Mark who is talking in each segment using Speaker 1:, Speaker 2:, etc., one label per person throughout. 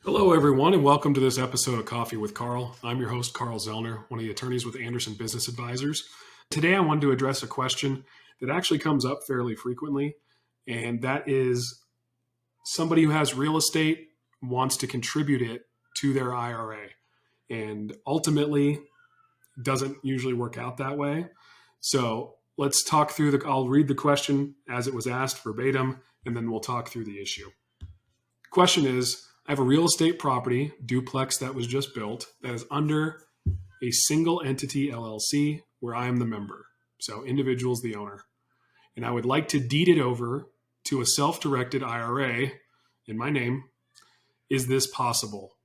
Speaker 1: Hello, everyone, and welcome to this episode of Coffee with Carl. I'm your host, Carl Zellner, one of the attorneys with Anderson Business Advisors. Today, I wanted to address a question that actually comes up fairly frequently, and that is somebody who has real estate wants to contribute it to their IRA, and ultimately doesn't usually work out that way. So let's talk through I'll read the question as it was asked verbatim, and then we'll talk through the issue. Question is, I have a real estate property duplex that was just built that is under a single entity LLC where I am the member. So individual's the owner. And I would like to deed it over to a self-directed IRA in my name. Is this possible?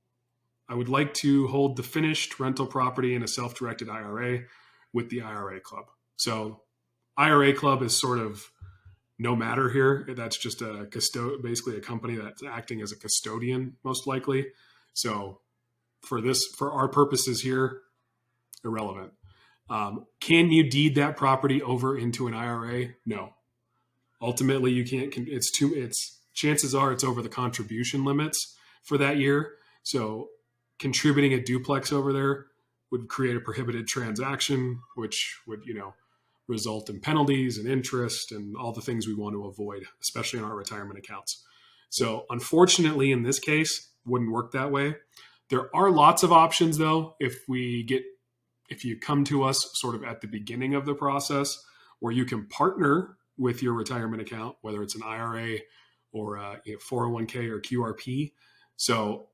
Speaker 1: I would like to hold the finished rental property in a self-directed IRA with the IRA club. So IRA club is sort of no matter here. That's just basically a company that's acting as a custodian, most likely. So for our purposes here, irrelevant. Can you deed that property over into an IRA? No. Ultimately, you can't. Chances are it's over the contribution limits for that year. So contributing a duplex over there would create a prohibited transaction, which would, result in penalties and interest and all the things we want to avoid, especially in our retirement accounts. So unfortunately, in this case, wouldn't work that way. There are lots of options though, if you come to us sort of at the beginning of the process, where you can partner with your retirement account, whether it's an IRA or a 401k or QRP. So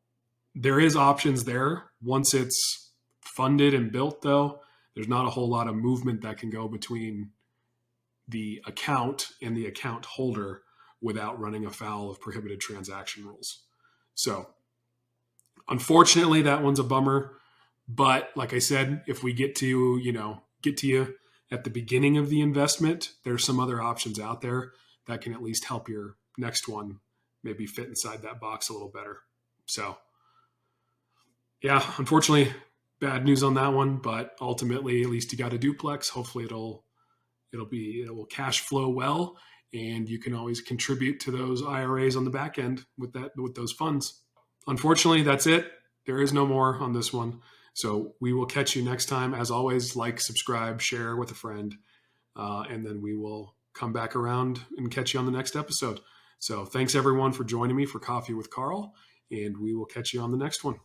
Speaker 1: there is options there. Once it's funded and built though, there's not a whole lot of movement that can go between the account and the account holder without running afoul of prohibited transaction rules. So unfortunately, that one's a bummer. But like I said, if we get to you at the beginning of the investment, there's some other options out there that can at least help your next one maybe fit inside that box a little better. So yeah, unfortunately, bad news on that one, but ultimately, at least you got a duplex. Hopefully it will cash flow well, and you can always contribute to those IRAs on the back end with those funds. Unfortunately, that's it. There is no more on this one. So we will catch you next time. As always, like, subscribe, share with a friend, and then we will come back around and catch you on the next episode. So thanks everyone for joining me for Coffee with Carl, and we will catch you on the next one.